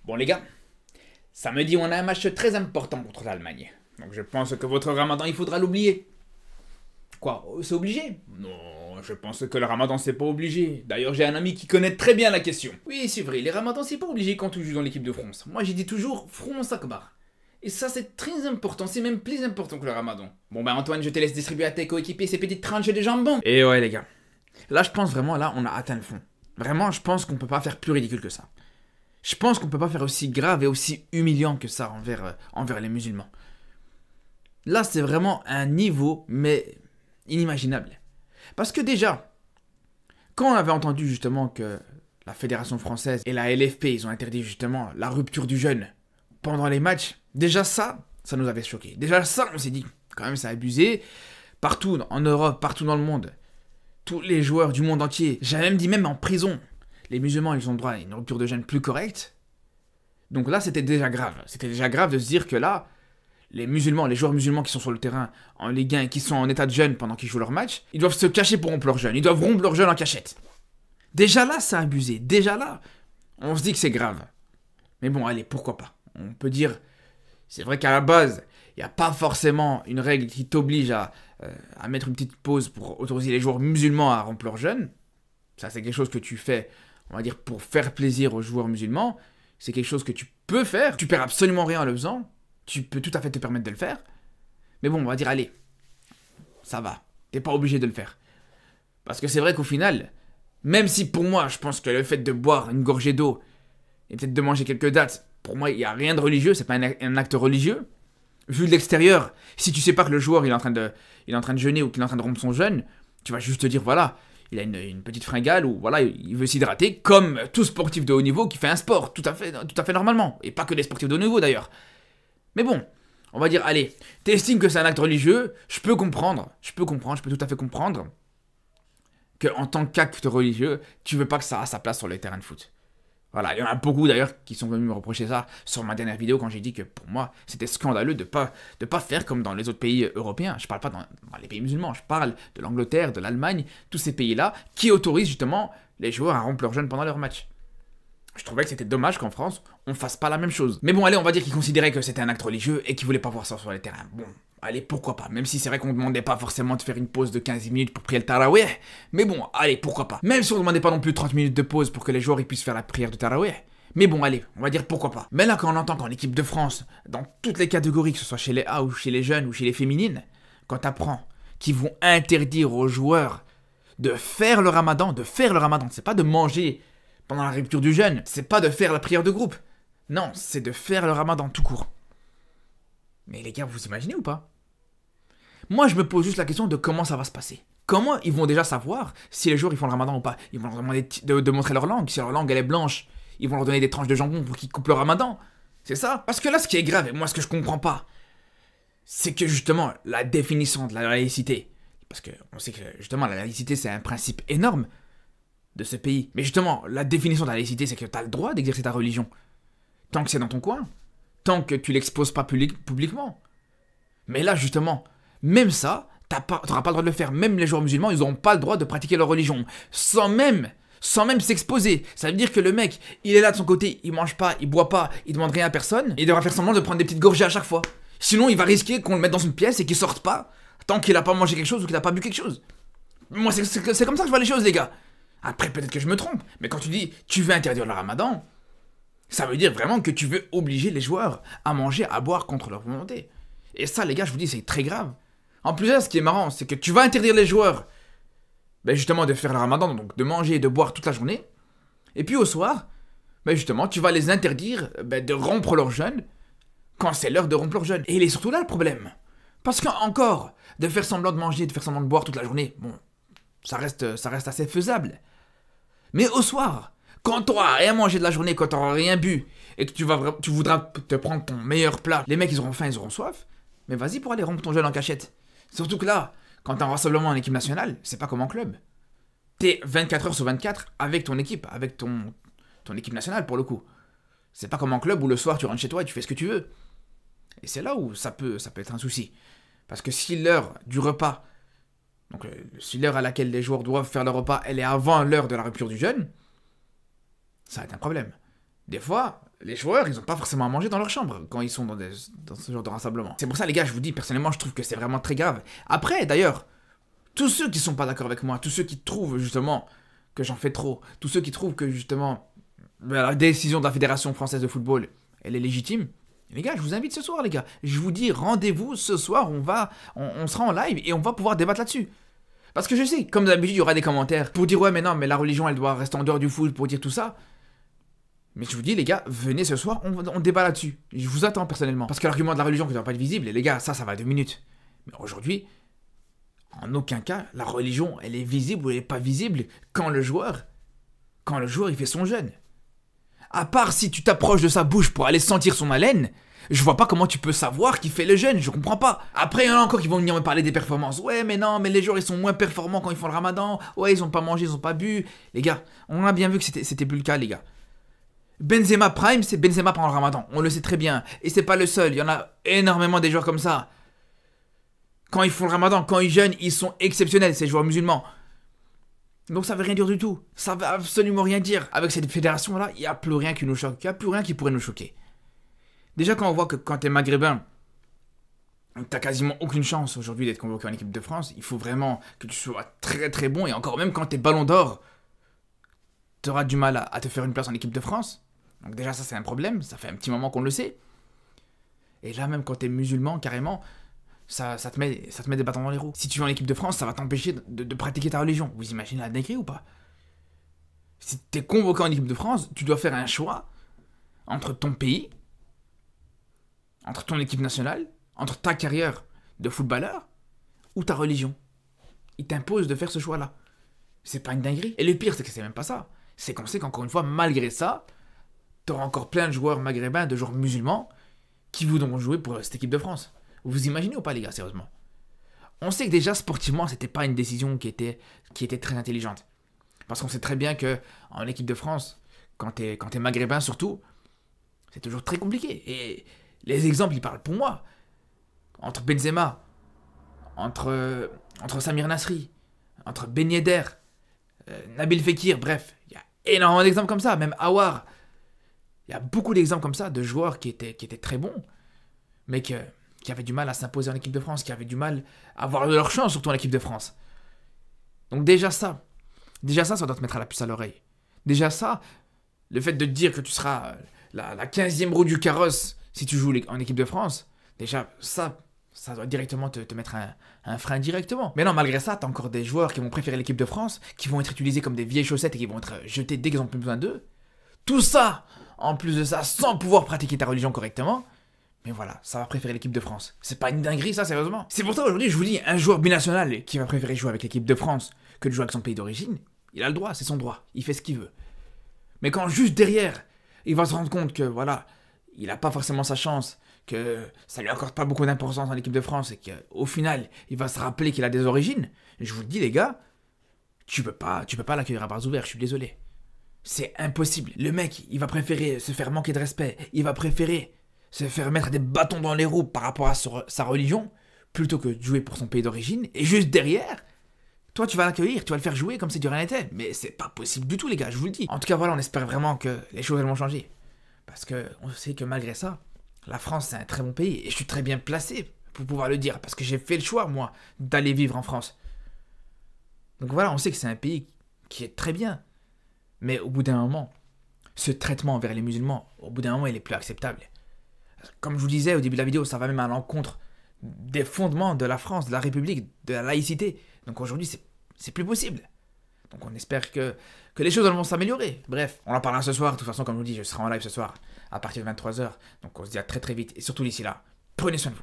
Bon les gars, samedi on a un match très important contre l'Allemagne. Donc je pense que votre ramadan il faudra l'oublier. Quoi, c'est obligé? Non, je pense que le ramadan c'est pas obligé. D'ailleurs j'ai un ami qui connaît très bien la question. Oui c'est vrai, les ramadans c'est pas obligé quand tu joues dans l'équipe de France. Moi j'ai dit toujours France Akbar. Et ça c'est très important, c'est même plus important que le ramadan. Bon bah Antoine, je te laisse distribuer à tes coéquipiers ces petites tranches de jambon. Et ouais les gars, là je pense vraiment, là on a atteint le fond. Vraiment je pense qu'on peut pas faire plus ridicule que ça. Je pense qu'on peut pas faire aussi grave et aussi humiliant que ça envers les musulmans. Là c'est vraiment un niveau mais inimaginable. Parce que déjà, quand on avait entendu justement que la Fédération française et la LFP, ils ont interdit justement la rupture du jeûne pendant les matchs, déjà ça nous avait choqué. Déjà ça, on s'est dit, quand même c'est abusé. Partout en Europe, partout dans le monde, tous les joueurs du monde entier, j'avais même dit même en prison, les musulmans ils ont droit à une rupture de jeûne plus correcte. Donc là c'était déjà grave. C'était déjà grave de se dire que là, les joueurs musulmans qui sont sur le terrain en Ligue 1 et qui sont en état de jeûne pendant qu'ils jouent leur match, ils doivent se cacher pour rompre leur jeûne. Ils doivent rompre leur jeûne en cachette. Déjà là, c'est abusé. Déjà là, on se dit que c'est grave. Mais bon, allez, pourquoi pas. On peut dire, c'est vrai qu'à la base, il n'y a pas forcément une règle qui t'oblige à mettre une petite pause pour autoriser les joueurs musulmans à rompre leur jeûne. Ça, c'est quelque chose que tu fais, on va dire, pour faire plaisir aux joueurs musulmans. C'est quelque chose que tu peux faire. Tu perds absolument rien en le faisant. Tu peux tout à fait te permettre de le faire. Mais bon, on va dire, allez, ça va. T'es pas obligé de le faire. Parce que c'est vrai qu'au final, même si pour moi, je pense que le fait de boire une gorgée d'eau et peut-être de manger quelques dattes, pour moi, il n'y a rien de religieux, c'est pas un acte religieux. Vu de l'extérieur, si tu sais pas que le joueur il est en train de jeûner ou qu'il est en train de rompre son jeûne, tu vas juste te dire, voilà, il a une petite fringale ou voilà, il veut s'hydrater, comme tout sportif de haut niveau qui fait un sport, tout à fait normalement. Et pas que les sportifs de haut niveau d'ailleurs. Mais bon, on va dire, allez, t'estimes que c'est un acte religieux, je peux tout à fait comprendre qu'en tant qu'acte religieux, tu veux pas que ça a sa place sur les terrains de foot. Voilà, il y en a beaucoup d'ailleurs qui sont venus me reprocher ça sur ma dernière vidéo quand j'ai dit que pour moi, c'était scandaleux de pas faire comme dans les autres pays européens. Je parle pas dans les pays musulmans, je parle de l'Angleterre, de l'Allemagne, tous ces pays-là qui autorisent justement les joueurs à rompre leur jeûne pendant leur match. Je trouvais que c'était dommage qu'en France, on fasse pas la même chose. Mais bon, allez, on va dire qu'ils considéraient que c'était un acte religieux et qu'ils voulaient pas voir ça sur les terrains. Bon, allez, pourquoi pas. Même si c'est vrai qu'on demandait pas forcément de faire une pause de 15 minutes pour prier le tarawih. Mais bon, allez, pourquoi pas. Même si on demandait pas non plus 30 minutes de pause pour que les joueurs ils puissent faire la prière de tarawih. Mais bon, allez, on va dire pourquoi pas. Mais là, quand on entend qu'en équipe de France, dans toutes les catégories, que ce soit chez les A ou chez les jeunes ou chez les féminines, quand t'apprends qu'ils vont interdire aux joueurs de faire le ramadan, c'est pas de manger pendant la rupture du jeûne, c'est pas de faire la prière de groupe. Non, c'est de faire le ramadan tout court. Mais les gars, vous imaginez ou pas? Moi, je me pose juste la question de comment ça va se passer. Comment ils vont déjà savoir si les joueurs ils font le ramadan ou pas? Ils vont leur demander de montrer leur langue. Si leur langue elle est blanche, ils vont leur donner des tranches de jambon pour qu'ils coupent le ramadan. C'est ça? Parce que là, ce qui est grave, et moi ce que je comprends pas, c'est que justement, la définition de la laïcité, parce qu'on sait que justement la laïcité c'est un principe énorme de ce pays. Mais justement, la définition de la laïcité, c'est que tu as le droit d'exercer ta religion. Tant que c'est dans ton coin. Tant que tu l'exposes pas publiquement. Mais là, justement, même ça, t'auras pas le droit de le faire. Même les joueurs musulmans, ils n'auront pas le droit de pratiquer leur religion. Sans même s'exposer. Ça veut dire que le mec, il est là de son côté, il mange pas, il boit pas, il demande rien à personne, et il devra faire semblant de prendre des petites gorgées à chaque fois. Sinon, il va risquer qu'on le mette dans une pièce et qu'il sorte pas, tant qu'il a pas mangé quelque chose ou qu'il a pas bu quelque chose. Moi, c'est comme ça que je vois les choses, les gars. Après, peut-être que je me trompe, mais quand tu dis tu veux interdire le ramadan, ça veut dire vraiment que tu veux obliger les joueurs à manger, à boire contre leur volonté. Et ça, les gars, je vous dis, c'est très grave. En plus, là, ce qui est marrant, c'est que tu vas interdire les joueurs, justement, de faire le ramadan, donc de manger et de boire toute la journée. Et puis au soir, justement, tu vas les interdire de rompre leur jeûne quand c'est l'heure de rompre leur jeûne. Et il est surtout là le problème. Parce qu'encore, de faire semblant de manger, de faire semblant de boire toute la journée, bon, ça reste assez faisable. Mais au soir, quand tu n'auras rien mangé de la journée, quand tu n'auras rien bu, et que tu voudras te prendre ton meilleur plat, les mecs ils auront faim, ils auront soif, mais vas-y pour aller rompre ton jeûne en cachette. Surtout que là, quand tu as un rassemblement en équipe nationale, c'est pas comme en club. T'es 24 heures sur 24 avec ton équipe, avec ton équipe nationale pour le coup. C'est pas comme en club où le soir tu rentres chez toi et tu fais ce que tu veux. Et c'est là où ça peut être un souci. Parce que si l'heure du repas, donc si l'heure à laquelle les joueurs doivent faire le repas, elle est avant l'heure de la rupture du jeûne, ça va être un problème. Des fois, les joueurs, ils n'ont pas forcément à manger dans leur chambre quand ils sont dans ce genre de rassemblement. C'est pour ça, les gars, je vous dis, personnellement, je trouve que c'est vraiment très grave. Après, d'ailleurs, tous ceux qui sont pas d'accord avec moi, tous ceux qui trouvent justement que j'en fais trop, tous ceux qui trouvent que justement la décision de la Fédération française de football, elle est légitime, les gars, je vous invite ce soir, les gars. Je vous dis, rendez-vous ce soir, on sera en live et on va pouvoir débattre là-dessus. Parce que je sais, comme d'habitude, il y aura des commentaires pour dire ouais, mais non, mais la religion, elle doit rester en dehors du foot, pour dire tout ça. Mais je vous dis, les gars, venez ce soir, on débat là-dessus. Je vous attends personnellement. Parce que l'argument de la religion qui ne doit pas être visible, les gars, ça va 2 minutes. Mais aujourd'hui, en aucun cas, la religion, elle est visible ou elle n'est pas visible quand le joueur, il fait son jeûne. À part si tu t'approches de sa bouche pour aller sentir son haleine, je vois pas comment tu peux savoir qu'il fait le jeûne, je comprends pas. Après, il y en a encore qui vont venir me parler des performances. Ouais, mais non, mais les joueurs, ils sont moins performants quand ils font le ramadan. Ouais, ils ont pas mangé, ils ont pas bu. Les gars, on a bien vu que c'était plus le cas, les gars. Benzema Prime, c'est Benzema pendant le ramadan. On le sait très bien. Et c'est pas le seul, il y en a énormément des joueurs comme ça. Quand ils font le ramadan, quand ils jeûnent, ils sont exceptionnels, ces joueurs musulmans. Donc ça veut rien dire du tout. Ça veut absolument rien dire. Avec cette fédération-là, il n'y a plus rien qui nous choque. Il n'y a plus rien qui pourrait nous choquer. Déjà, quand on voit que quand t'es maghrébin, t'as quasiment aucune chance aujourd'hui d'être convoqué en équipe de France, il faut vraiment que tu sois très très bon. Et encore même quand t'es ballon d'or, t'auras du mal à te faire une place en équipe de France. Donc déjà, ça c'est un problème. Ça fait un petit moment qu'on le sait. Et là, même quand t'es musulman, carrément, ça te met des bâtons dans les roues. Si tu vas en équipe de France, ça va t'empêcher de pratiquer ta religion. Vous imaginez la dinguerie ou pas? Si t'es convoqué en équipe de France, tu dois faire un choix entre ton pays, entre ton équipe nationale, entre ta carrière de footballeur ou ta religion. Il t'impose de faire ce choix-là. C'est pas une dinguerie. Et le pire, c'est que c'est même pas ça. C'est qu'on sait qu'encore une fois, malgré ça, t'auras encore plein de joueurs maghrébins, de joueurs musulmans, qui voudront jouer pour cette équipe de France. Vous imaginez ou pas, les gars, sérieusement? On sait que déjà, sportivement, c'était pas une décision qui était très intelligente. Parce qu'on sait très bien que en équipe de France, quand t'es maghrébin surtout, c'est toujours très compliqué. Et les exemples, ils parlent pour moi. Entre Benzema, entre Samir Nasri, entre Ben Yedder, Nabil Fekir, bref, il y a énormément d'exemples comme ça, même Aouar. Il y a beaucoup d'exemples comme ça de joueurs qui étaient très bons, mais qui avaient du mal à s'imposer en équipe de France, qui avaient du mal à avoir leur chance, surtout en équipe de France. Donc déjà ça doit te mettre à la puce à l'oreille. Déjà ça, le fait de te dire que tu seras la 15e roue du carrosse si tu joues en équipe de France, déjà ça doit directement te mettre un frein directement. Mais non, malgré ça, t'as encore des joueurs qui vont préférer l'équipe de France, qui vont être utilisés comme des vieilles chaussettes et qui vont être jetés dès qu'ils n'ont plus besoin d'eux. Tout ça, en plus de ça, sans pouvoir pratiquer ta religion correctement. Mais voilà, ça va préférer l'équipe de France. C'est pas une dinguerie ça, sérieusement. C'est pour ça aujourd'hui, je vous dis, un joueur binational qui va préférer jouer avec l'équipe de France que de jouer avec son pays d'origine, il a le droit, c'est son droit, il fait ce qu'il veut. Mais quand juste derrière, il va se rendre compte que voilà, il n'a pas forcément sa chance, que ça lui accorde pas beaucoup d'importance en équipe de France et qu'au final, il va se rappeler qu'il a des origines, je vous le dis les gars, tu peux pas l'accueillir à bras ouverts, je suis désolé. C'est impossible. Le mec, il va préférer se faire manquer de respect, il va préférer se faire mettre des bâtons dans les roues par rapport à sa religion, plutôt que de jouer pour son pays d'origine, et juste derrière, toi tu vas l'accueillir, tu vas le faire jouer comme si de rien n'était. Mais c'est pas possible du tout les gars, je vous le dis. En tout cas voilà, on espère vraiment que les choses elles vont changer. Parce que on sait que malgré ça, la France c'est un très bon pays, et je suis très bien placé pour pouvoir le dire, parce que j'ai fait le choix moi d'aller vivre en France. Donc voilà, on sait que c'est un pays qui est très bien. Mais au bout d'un moment, ce traitement envers les musulmans, au bout d'un moment il est plus acceptable. Comme je vous disais au début de la vidéo, ça va même à l'encontre des fondements de la France, de la République, de la laïcité. Donc aujourd'hui, c'est plus possible. Donc on espère que les choses vont s'améliorer. Bref, on en parlera ce soir. De toute façon, comme je vous dis, je serai en live ce soir à partir de 23h. Donc on se dit à très très vite. Et surtout d'ici là, prenez soin de vous.